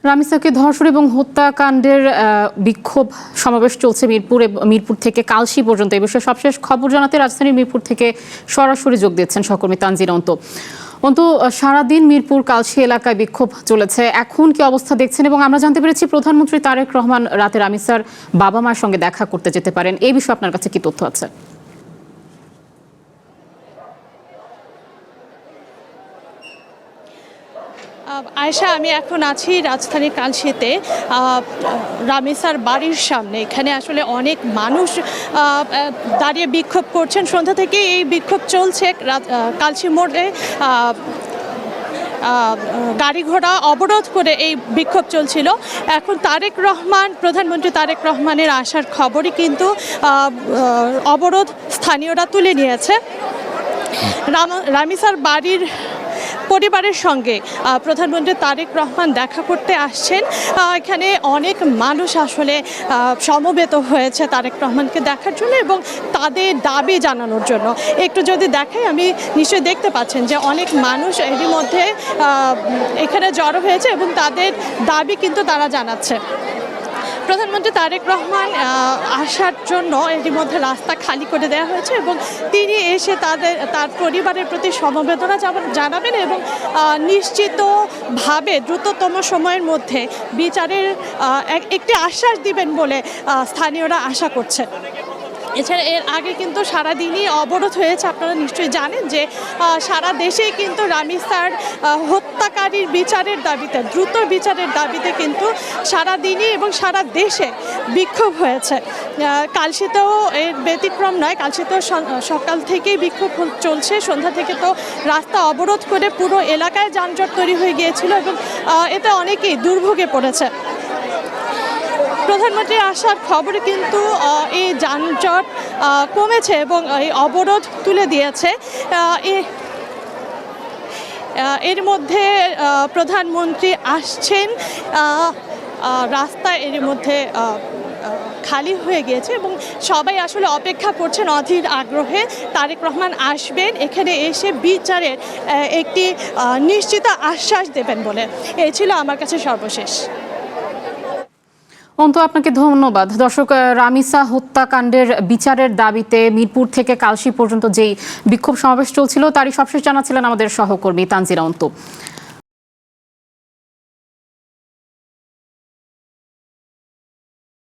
রামিসাকে ধর্ষণ এবং হত্যাকাণ্ডের বিক্ষোভ সমাবেশ চলছে মিরপুর থেকে কালশী পর্যন্ত। এই বিষয়ে সবশেষ খবর জানাতে রাজধানীর মিরপুর থেকে সরাসরি যোগ দিচ্ছেন সহকর্মী তানজিন অন্তু। সারাদিন মিরপুর কালশী এলাকায় বিক্ষোভ চলেছে, এখন কি অবস্থা দেখছেন? এবং আমরা জানতে পেরেছি প্রধানমন্ত্রী তারেক রহমান রাতে রামিসার বাবা মার সঙ্গে দেখা করতে যেতে পারেন, এই বিষয়ে আপনার কাছে কি তথ্য আছে? আয়েশা, আমি এখন আছি রাজধানীর কালশীতে রামিসার বাড়ির সামনে। এখানে আসলে অনেক মানুষ দাঁড়িয়ে বিক্ষোভ করছেন। সন্ধ্যা থেকে এই বিক্ষোভ চলছে। কালশী মোড়ে গাড়ি ঘোড়া অবরোধ করে এই বিক্ষোভ চলছিল। এখন প্রধানমন্ত্রী তারেক রহমানের আসার খবরই কিন্তু অবরোধ স্থানীয়রা তুলে নিয়েছে। রামিসার বাড়ির পরিবারের সঙ্গে প্রধানমন্ত্রী তারেক রহমান দেখা করতে আসছেন। এখানে অনেক মানুষ আসলে সমবেত হয়েছে তারেক রহমানকে দেখার জন্য এবং তাদের দাবি জানানোর জন্য। একটু যদি দেখাই, আমি নিশ্চয়ই দেখতে পাচ্ছেন যে অনেক মানুষ এরই মধ্যে এখানে জড়ো হয়েছে এবং তাদের দাবি কিন্তু তারা জানাচ্ছে। প্রধানমন্ত্রী তারেক রহমান আসার জন্য এরই মধ্যে রাস্তা খালি করে দেওয়া হয়েছে এবং তিনি এসে তার পরিবারের প্রতি সমবেদনা জানাবেন এবং নিশ্চিতভাবে দ্রুততম সময়ের মধ্যে বিচারের একটি আশ্বাস দিবেন বলে স্থানীয়রা আশা করছে। এছাড়া এর আগে কিন্তু সারাদিনই অবরোধ হয়েছে। আপনারা নিশ্চয়ই জানেন যে সারা দেশেই কিন্তু রামিসার হত্যাকারীর বিচারের দাবিতে, দ্রুত বিচারের দাবিতে কিন্তু সারাদিনই এবং সারা দেশে বিক্ষোভ হয়েছে। কালশীতেও এর ব্যতিক্রম নয়। কালশীতেও সকাল থেকেই বিক্ষোভ চলছে। সন্ধ্যা থেকে তো রাস্তা অবরোধ করে পুরো এলাকায় যানজট তৈরি হয়ে গিয়েছিল এবং এতে অনেকেই দুর্ভোগে পড়েছে। প্রধানমন্ত্রী আসার খবরে কিন্তু এই যানজট কমেছে এবং এই অবরোধ তুলে দিয়েছে। এর মধ্যে প্রধানমন্ত্রী আসছেন, রাস্তা এর মধ্যে খালি হয়ে গিয়েছে এবং সবাই আসলে অপেক্ষা করছেন অধীর আগ্রহে। তারেক রহমান আসবেন, এখানে এসে বিচারের একটি নিশ্চিত আশ্বাস দেবেন বলে। এই ছিল আমার কাছে সর্বশেষ। অন্তু, আপনাকে ধন্যবাদ। দর্শক, রামিসা হত্যাকাণ্ডের বিচারের দাবিতে মিরপুর থেকে কালশী পর্যন্ত যেই বিক্ষোভ সমাবেশ চলছিল তারই সবশেষ জানাচ্ছিলেন আমাদের সহকর্মী তানজিন অন্তু।